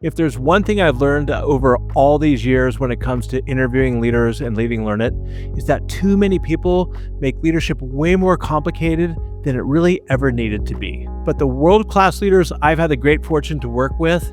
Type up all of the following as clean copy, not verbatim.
If there's one thing I've learned over all these years when it comes to interviewing leaders and leading Learnit, is that too many people make leadership way more complicated than it really ever needed to be. But the world-class leaders I've had the great fortune to work with,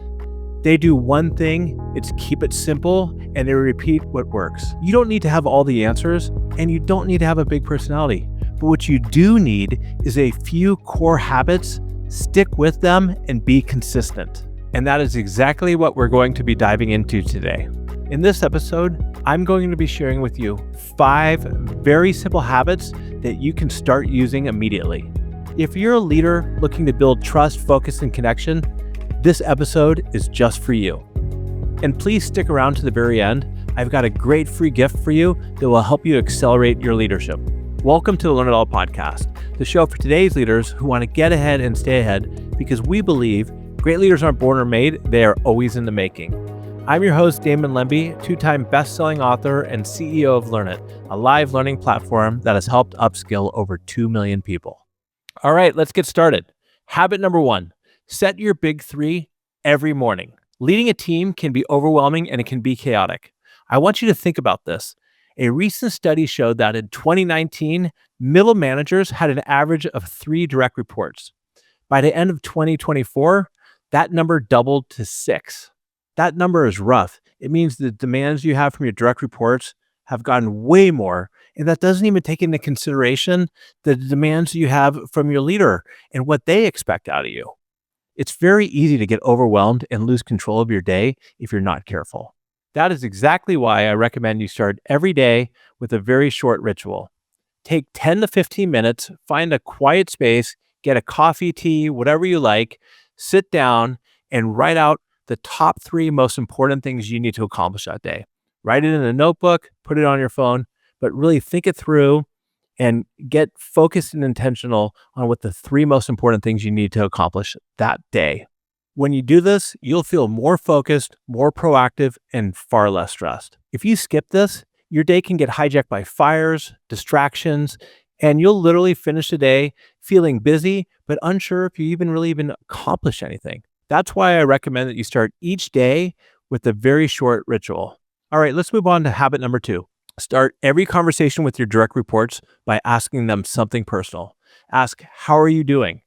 they do one thing, it's keep it simple, and they repeat what works. You don't need to have all the answers, and you don't need to have a big personality. But what you do need is a few core habits, stick with them, and be consistent. And that is exactly what we're going to be diving into today. In this episode, I'm going to be sharing with you 5 very simple habits that you can start using immediately. If you're a leader looking to build trust, focus, and connection, this episode is just for you. And please stick around to the very end. I've got a great free gift for you that will help you accelerate your leadership. Welcome to the Learn It All podcast, the show for today's leaders who want to get ahead and stay ahead because we believe great leaders aren't born or made, they are always in the making. I'm your host, Damon Lembi, 2-time best-selling author and CEO of Learnit, a live learning platform that has helped upskill over 2 million people. All right, let's get started. Habit number 1, set your big 3 every morning. Leading a team can be overwhelming and it can be chaotic. I want you to think about this. A recent study showed that in 2019, middle managers had an average of 3 direct reports. By the end of 2024, that number doubled to 6. That number is rough. It means the demands you have from your direct reports have gotten way more, and that doesn't even take into consideration the demands you have from your leader and what they expect out of you. It's very easy to get overwhelmed and lose control of your day if you're not careful. That is exactly why I recommend you start every day with a very short ritual. Take 10 to 15 minutes, find a quiet space, get a coffee, tea, whatever you like, sit down and write out the top 3 most important things you need to accomplish that day. Write it in a notebook, put it on your phone, but really think it through and get focused and intentional on what the 3 most important things you need to accomplish that day. When you do this, you'll feel more focused, more proactive, and far less stressed. If you skip this, your day can get hijacked by fires, distractions, and you'll literally finish the day feeling busy, but unsure if you even accomplish anything. That's why I recommend that you start each day with a very short ritual. All right, let's move on to habit number 2. Start every conversation with your direct reports by asking them something personal. Ask, how are you doing?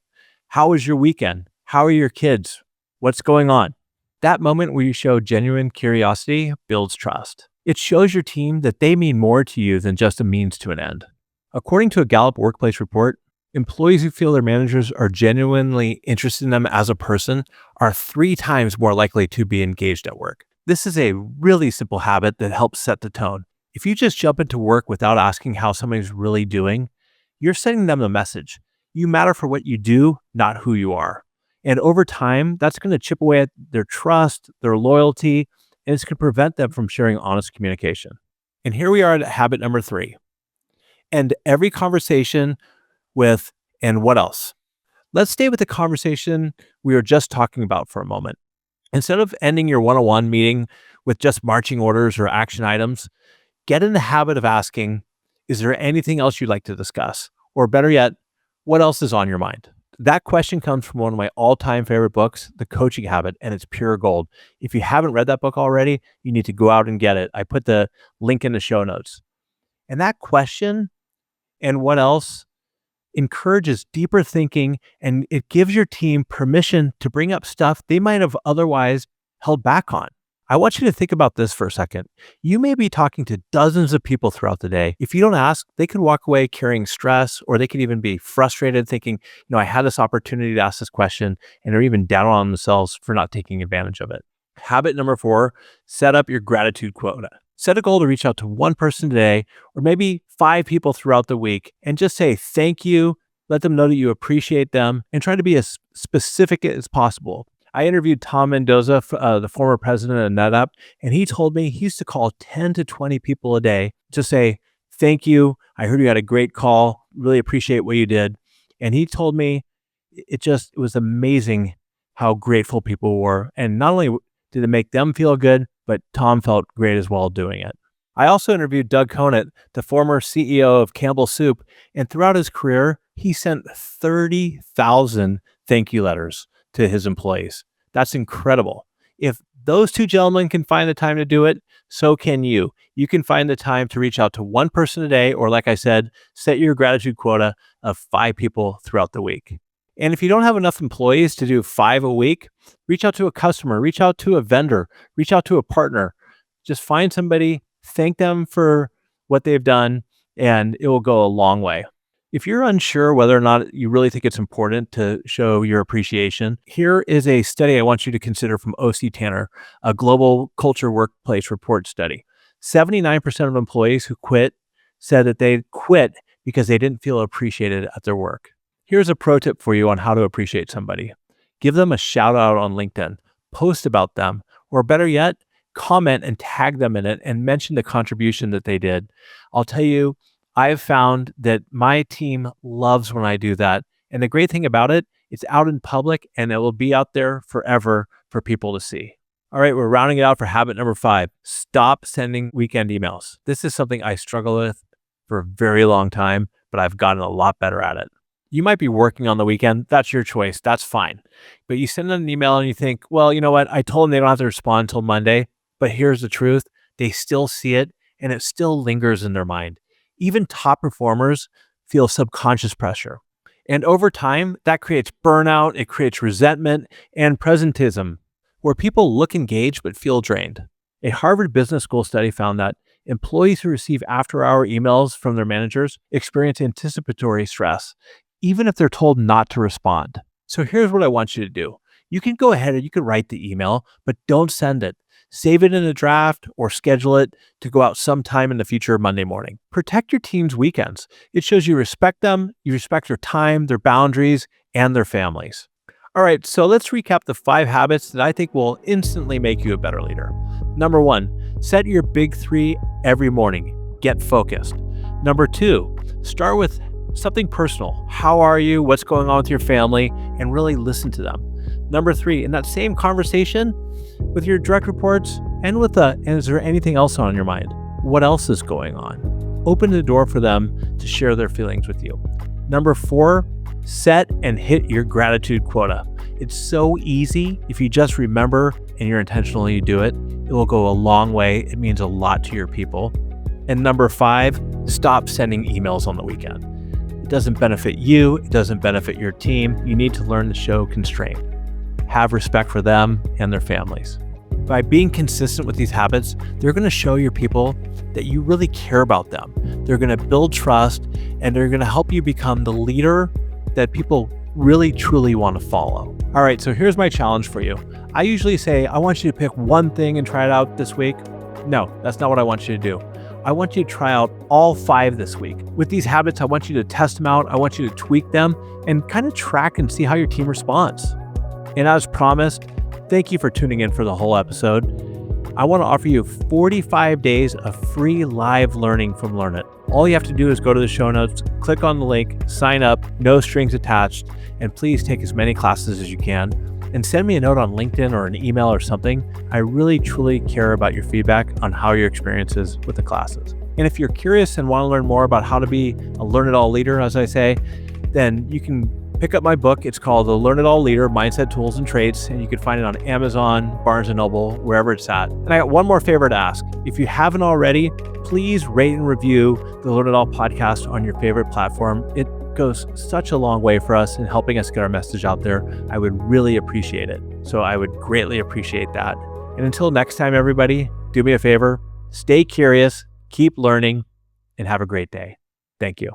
How was your weekend? How are your kids? What's going on? That moment where you show genuine curiosity builds trust. It shows your team that they mean more to you than just a means to an end. According to a Gallup workplace report, employees who feel their managers are genuinely interested in them as a person are 3 times more likely to be engaged at work. This is a really simple habit that helps set the tone. If you just jump into work without asking how somebody's really doing, you're sending them a message. You matter for what you do, not who you are. And over time, that's going to chip away at their trust, their loyalty, and it's going to prevent them from sharing honest communication. And here we are at habit number 3. End every conversation with, and what else? Let's stay with the conversation we were just talking about for a moment. Instead of ending your one-on-one meeting with just marching orders or action items, get in the habit of asking, is there anything else you'd like to discuss? Or better yet, what else is on your mind? That question comes from one of my all-time favorite books, The Coaching Habit, and it's pure gold. If you haven't read that book already, you need to go out and get it. I put the link in the show notes. And that question, and what else, encourages deeper thinking, and it gives your team permission to bring up stuff they might have otherwise held back on. I want you to think about this for a second. You may be talking to dozens of people throughout the day. If you don't ask, they could walk away carrying stress, or they could even be frustrated thinking, I had this opportunity to ask this question, and they're even down on themselves for not taking advantage of it. Habit number 4, set up your gratitude quota. Set a goal to reach out to 1 person today, or maybe 5 people throughout the week, and just say thank you, let them know that you appreciate them, and try to be as specific as possible. I interviewed Tom Mendoza, the former president of NetApp, and he told me he used to call 10 to 20 people a day to say, thank you, I heard you had a great call, really appreciate what you did. And he told me it was amazing how grateful people were. And not only did it make them feel good, but Tom felt great as well doing it. I also interviewed Doug Conant, the former CEO of Campbell Soup, and throughout his career, he sent 30,000 thank you letters to his employees. That's incredible. If those two gentlemen can find the time to do it, so can you. You can find the time to reach out to one person a day, or like I said, set your gratitude quota of 5 people throughout the week. And if you don't have enough employees to do 5 a week, reach out to a customer, reach out to a vendor, reach out to a partner. Just find somebody, thank them for what they've done, and it will go a long way. If you're unsure whether or not you really think it's important to show your appreciation, here is a study I want you to consider from O.C. Tanner, a global culture workplace report study. 79% of employees who quit said that they quit because they didn't feel appreciated at their work. Here's a pro tip for you on how to appreciate somebody. Give them a shout out on LinkedIn, post about them, or better yet, comment and tag them in it and mention the contribution that they did. I'll tell you, I've found that my team loves when I do that. And the great thing about it, it's out in public and it will be out there forever for people to see. All right, we're rounding it out for habit number 5. Stop sending weekend emails. This is something I struggle with for a very long time, but I've gotten a lot better at it. You might be working on the weekend. That's your choice. That's fine. But you send an email and you think, well, you know what? I told them they don't have to respond until Monday. But here's the truth. They still see it and it still lingers in their mind. Even top performers feel subconscious pressure. And over time, that creates burnout, it creates resentment and presentism, where people look engaged but feel drained. A Harvard Business School study found that employees who receive after-hour emails from their managers experience anticipatory stress, even if they're told not to respond. So here's what I want you to do. You can go ahead and you can write the email, but don't send it. Save it in a draft or schedule it to go out sometime in the future Monday morning. Protect your team's weekends. It shows you respect them, you respect their time, their boundaries, and their families. All right, so let's recap the 5 habits that I think will instantly make you a better leader. Number 1, set your big 3 every morning. Get focused. Number 2, start with something personal. How are you? What's going on with your family? And really listen to them. Number 3, in that same conversation with your direct reports and is there anything else on your mind? What else is going on? Open the door for them to share their feelings with you. Number 4, set and hit your gratitude quota. It's so easy. If you just remember and you're intentional, you do it, it will go a long way. It means a lot to your people. And number 5, stop sending emails on the weekend. It doesn't benefit you. It doesn't benefit your team. You need to learn to show constraint. Have respect for them and their families. By being consistent with these habits, they're going to show your people that you really care about them. They're going to build trust and they're going to help you become the leader that people really truly want to follow. All right, so here's my challenge for you. I usually say, I want you to pick one thing and try it out this week. No, that's not what I want you to do. I want you to try out all 5 this week. With these habits, I want you to test them out. I want you to tweak them and kind of track and see how your team responds. And as promised, thank you for tuning in for the whole episode. I want to offer you 45 days of free live learning from Learnit. All you have to do is go to the show notes, click on the link, sign up, no strings attached, and please take as many classes as you can. And send me a note on LinkedIn or an email or something. I really, truly care about your feedback on how your experience is with the classes. And if you're curious and want to learn more about how to be a Learn It All leader, as I say, then you can pick up my book. It's called The Learn It All Leader, Mindset, Tools, and Traits, and you can find it on Amazon, Barnes & Noble, wherever it's at. And I got one more favor to ask. If you haven't already, please rate and review the Learn It All podcast on your favorite platform. It goes such a long way for us in helping us get our message out there. I would really appreciate it. So I would greatly appreciate that. And until next time, everybody, do me a favor, stay curious, keep learning, and have a great day. Thank you.